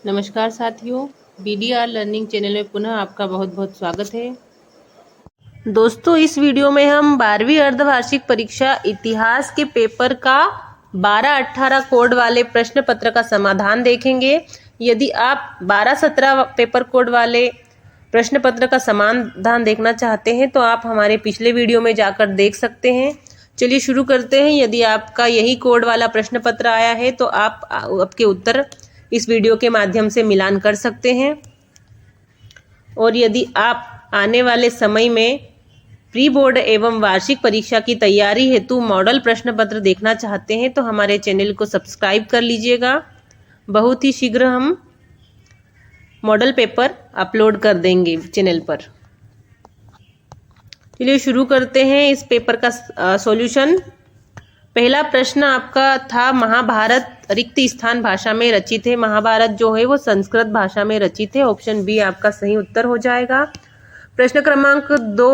नमस्कार साथियों, BDR learning channel में पुनः आपका बहुत बहुत स्वागत है। दोस्तों, इस वीडियो में हम 12वीं अर्धवार्षिक परीक्षा इतिहास के पेपर का 12-18 कोड वाले प्रश्न पत्र का समाधान देखेंगे। यदि आप 12-17 पेपर कोड वाले प्रश्न पत्र का समाधान देखना चाहते हैं तो आप हमारे पिछले वीडियो में जाकर देख सकते हैं। चलिए शुरू करते हैं। यदि आपका यही कोड वाला प्रश्न पत्र आया है तो आप आपके उत्तर इस वीडियो के माध्यम से मिलान कर सकते हैं। और यदि आप आने वाले समय में प्री बोर्ड एवं वार्षिक परीक्षा की तैयारी हेतु मॉडल प्रश्न पत्र देखना चाहते हैं तो हमारे चैनल को सब्सक्राइब कर लीजिएगा। बहुत ही शीघ्र हम मॉडल पेपर अपलोड कर देंगे चैनल पर। चलिए शुरू करते हैं इस पेपर का सॉल्यूशन। पहला प्रश्न आपका था, महाभारत रिक्त स्थान भाषा में रचित है। महाभारत जो है वो संस्कृत भाषा में रचित है। ऑप्शन बी आपका सही उत्तर हो जाएगा। प्रश्न क्रमांक 2,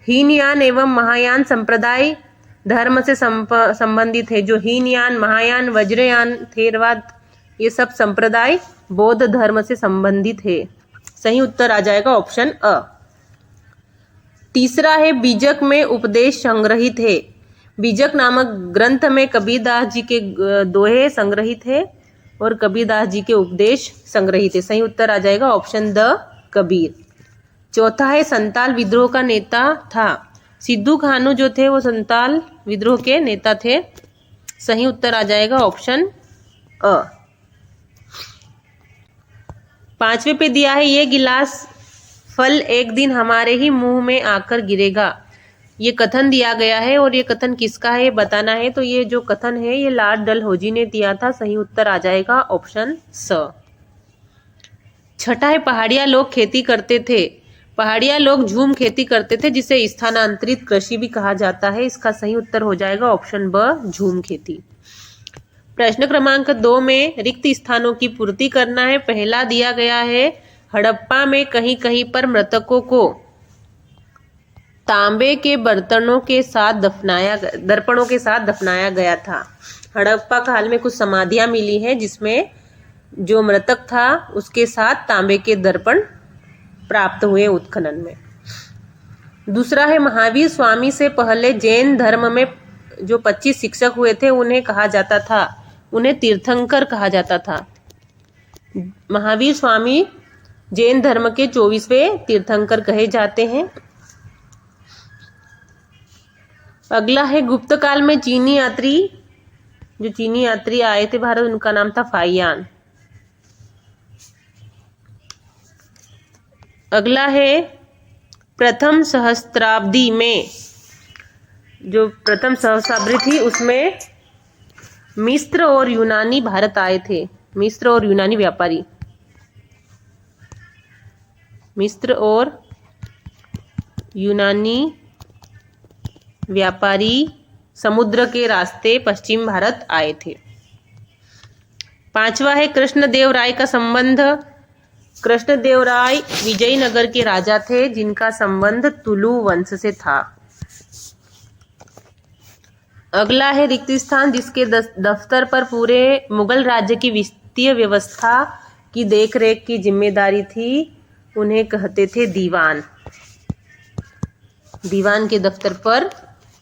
हीनयान एवं महायान संप्रदाय धर्म से संबंधित है। जो हीनयान, महायान, वज्रयान, थेरवाद ये सब संप्रदाय बौद्ध धर्म से संबंधित है। सही उत्तर आ जाएगा ऑप्शन अ। तीसरा है, बीजक में उपदेश संग्रहित है। बीजक नामक ग्रंथ में कबीरदास जी के दोहे संग्रहित है और कबीरदास जी के उपदेश संग्रहित है। सही उत्तर आ जाएगा ऑप्शन द, कबीर। चौथा है, संताल विद्रोह का नेता था। सिद्धू कान्हू जो थे वो संताल विद्रोह के नेता थे। सही उत्तर आ जाएगा ऑप्शन अ। पांचवे पे दिया है, ये गिलास फल एक दिन हमारे ही मुंह में आकर गिरेगा। ये कथन दिया गया है और ये कथन किसका है बताना है। तो ये जो कथन है ये लॉर्ड डलहौजी ने दिया था। सही उत्तर आ जाएगा ऑप्शन स। छठा है, पहाड़िया लोग खेती करते थे। पहाड़िया लोग झूम खेती करते थे जिसे स्थानांतरित कृषि भी कहा जाता है। इसका सही उत्तर हो जाएगा ऑप्शन ब, झूम खेती। प्रश्न क्रमांक 2 में रिक्त स्थानों की पूर्ति करना है। पहला दिया गया है, हड़प्पा में कहीं कहीं पर मृतकों को तांबे के दर्पणों के साथ दफनाया गया था। हड़प्पा काल में कुछ समाधियां मिली हैं जिसमें जो मृतक था उसके साथ तांबे के दर्पण प्राप्त हुए उत्खनन में। दूसरा है, महावीर स्वामी से पहले जैन धर्म में जो 25 शिक्षक हुए थे उन्हें तीर्थंकर कहा जाता था। महावीर स्वामी जैन धर्म के 24वें तीर्थंकर कहे जाते हैं। अगला है, गुप्त काल में चीनी यात्री आए थे भारत, उनका नाम था फाहियान। अगला है, प्रथम सहस्त्राब्दी में जो प्रथम सहस्त्राब्दी थी उसमें मिस्र और यूनानी भारत आए थे। मिस्र और यूनानी व्यापारी, मिस्र और यूनानी व्यापारी समुद्र के रास्ते पश्चिम भारत आए थे। पांचवा है, कृष्णदेव राय का संबंध। कृष्णदेव राय विजयनगर के राजा थे जिनका संबंध तुलु वंश से था। अगला है, रिक्त स्थान जिसके दफ्तर पर पूरे मुगल राज्य की वित्तीय व्यवस्था की देखरेख की जिम्मेदारी थी, उन्हें कहते थे दीवान। दीवान के दफ्तर पर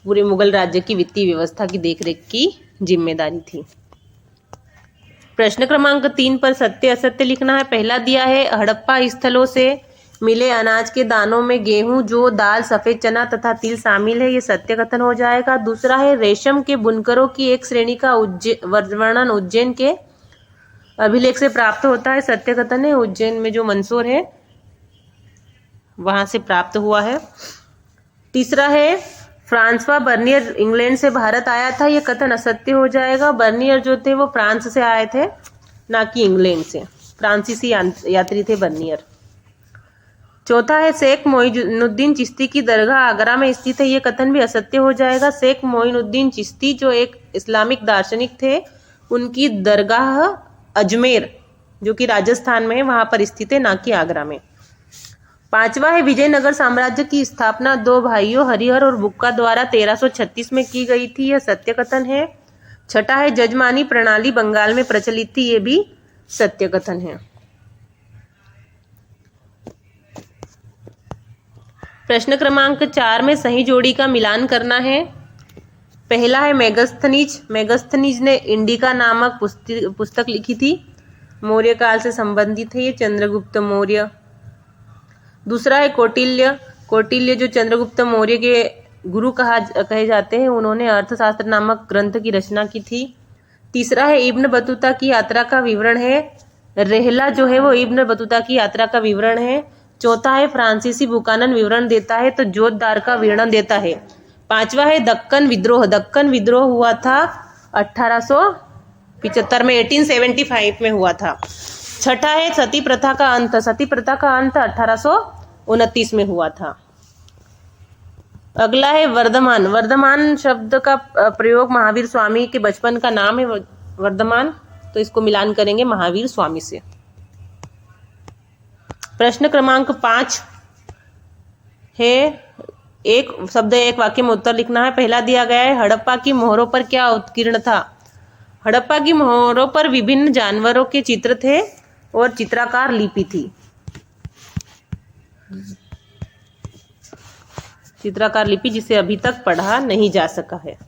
पूरे मुगल राज्य की वित्तीय व्यवस्था की देखरेख की जिम्मेदारी थी। प्रश्न क्रमांक 3 पर सत्य असत्य लिखना है। पहला दिया है, हड़प्पा स्थलों से मिले अनाज के दानों में गेहूं, जौ, दाल, सफेद चना तथा तिल शामिल है। ये सत्य कथन हो जाएगा। दूसरा है, रेशम के बुनकरों की एक श्रेणी का वर्णन उज्जैन के अभिलेख से प्राप्त होता है। सत्य कथन है। उज्जैन में जो मंदसौर है वहां से प्राप्त हुआ है। तीसरा है, फ्रांसवा बर्नियर इंग्लैंड से भारत आया था। यह कथन असत्य हो जाएगा। बर्नियर जो थे वो फ्रांस से आए थे, ना कि इंग्लैंड से। फ्रांसीसी यात्री थे बर्नियर। चौथा है, शेख मोइनुद्दीन चिश्ती की दरगाह आगरा में स्थित है। यह कथन भी असत्य हो जाएगा। शेख मोइनुद्दीन चिश्ती जो एक इस्लामिक दार्शनिक थे, उनकी दरगाह अजमेर जो कि राजस्थान में है वहां पर स्थित है, ना कि आगरा में। पांचवा है, विजयनगर साम्राज्य की स्थापना 2 भाइयों हरिहर और बुक्का द्वारा 1336 में की गई थी। यह सत्य कथन है। छठा है, जजमानी प्रणाली बंगाल में प्रचलित थी। ये भी सत्य कथन है। प्रश्न क्रमांक 4 में सही जोड़ी का मिलान करना है। पहला है मेगस्थनीज। मेगस्थनीज ने इंडिका नामक पुस्तक लिखी थी, मौर्य काल से संबंधित है ये, चंद्रगुप्त मौर्य। दूसरा है कौटिल्य। कौटिल्य जो चंद्रगुप्त मौर्य के गुरु कहे जाते हैं, उन्होंने अर्थशास्त्र नामक ग्रंथ की रचना की थी। तीसरा है इब्न बतूता की यात्रा का विवरण है। रेहला जो है वो इब्न बतूता की यात्रा का विवरण है। चौथा है फ्रांसीसी बुकानन विवरण देता है, तो जोतदार का विवरण देता है। पांचवा है दक्कन विद्रोह। दक्कन विद्रोह हुआ था 1875 में, 1875 में हुआ था। छठा है सती प्रथा का अंत। सती प्रथा का अंत 1829 में हुआ था। अगला है वर्धमान। वर्धमान शब्द का प्रयोग महावीर स्वामी के बचपन का नाम है वर्धमान, तो इसको मिलान करेंगे महावीर स्वामी से। प्रश्न क्रमांक 5 है एक शब्द एक वाक्य में उत्तर लिखना है। पहला दिया गया है हड़प्पा की मोहरों पर क्या उत्कीर्ण था। हड़प्पा की मोहरों पर विभिन्न जानवरों के चित्र थे और चित्राकार लिपि थी। चित्राकार लिपि जिसे अभी तक पढ़ा नहीं जा सका है,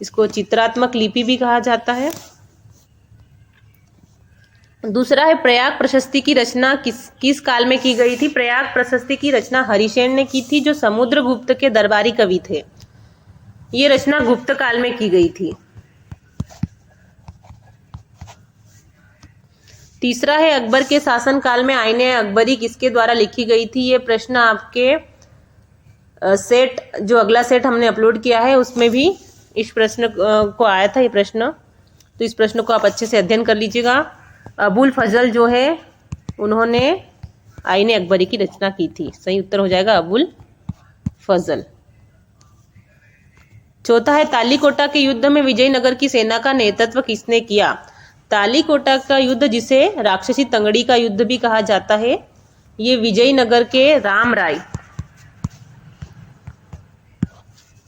इसको चित्रात्मक लिपि भी कहा जाता है। दूसरा है प्रयाग प्रशस्ति की रचना किस काल में की गई थी। प्रयाग प्रशस्ति की रचना हरिसेन ने की थी, जो समुद्रगुप्त के दरबारी कवि थे। ये रचना गुप्त काल में की गई थी। तीसरा है अकबर के शासन काल में आईने अकबरी किसके द्वारा लिखी गई थी। ये प्रश्न आपके सेट जो अगला सेट हमने अपलोड किया है उसमें भी इस प्रश्न को आया था ये प्रश्न, तो इस प्रश्न को आप अच्छे से अध्ययन कर लीजिएगा। अबुल फजल जो है उन्होंने आईने अकबरी की रचना की थी। सही उत्तर हो जाएगा अबुल फजल। चौथा है तालीकोटा के युद्ध में विजयनगर की सेना का नेतृत्व किसने किया। तालीकोटा का युद्ध, जिसे राक्षसी तंगड़ी का युद्ध भी कहा जाता है, ये विजयनगर के राम राय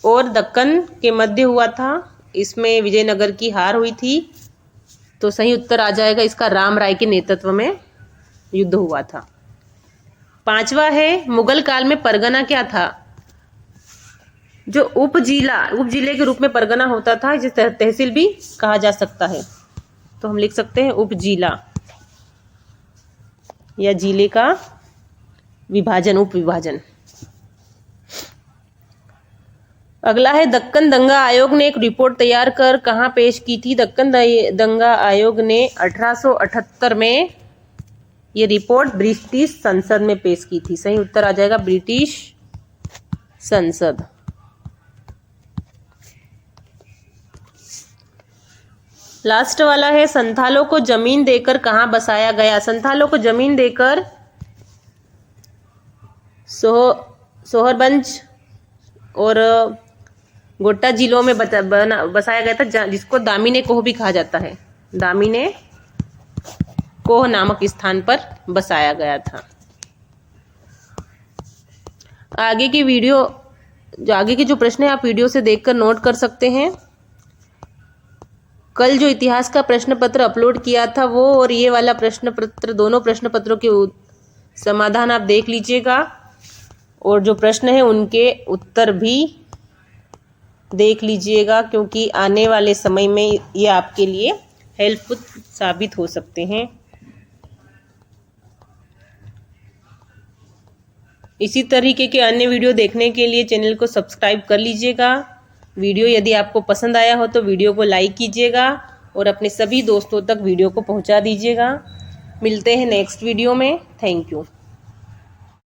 और दक्कन के मध्य हुआ था। इसमें विजयनगर की हार हुई थी, तो सही उत्तर आ जाएगा इसका राम राय के नेतृत्व में युद्ध हुआ था। पांचवा है मुगल काल में परगना क्या था। जो उपजिले के रूप में परगना होता था, जिसे तहसील भी कहा जा सकता है, तो हम लिख सकते हैं उपजिला या जिले का विभाजन, उप विभाजन। अगला है दक्कन दंगा आयोग ने एक रिपोर्ट तैयार कर कहाँ पेश की थी। दक्कन दंगा आयोग ने 1878 में ये रिपोर्ट ब्रिटिश संसद में पेश की थी। सही उत्तर आ जाएगा ब्रिटिश संसद। लास्ट वाला है संथालों को जमीन देकर कहाँ बसाया गया। संथालों को जमीन देकर सोहरबंज और गोड्डा जिलों में बसाया गया था, जिसको दामिने कोह भी कहा जाता है। दामिने कोह नामक स्थान पर बसाया गया था। आगे के जो प्रश्न है आप वीडियो से देखकर नोट कर सकते हैं। कल जो इतिहास का प्रश्न पत्र अपलोड किया था वो और ये वाला प्रश्न पत्र, दोनों प्रश्न पत्रों के समाधान आप देख लीजिएगा, और जो प्रश्न है उनके उत्तर भी देख लीजिएगा, क्योंकि आने वाले समय में ये आपके लिए हेल्पफुल साबित हो सकते हैं। इसी तरीके के अन्य वीडियो देखने के लिए चैनल को सब्सक्राइब कर लीजिएगा। वीडियो यदि आपको पसंद आया हो तो वीडियो को लाइक कीजिएगा और अपने सभी दोस्तों तक वीडियो को पहुंचा दीजिएगा। मिलते हैं नेक्स्ट वीडियो में। Thank you.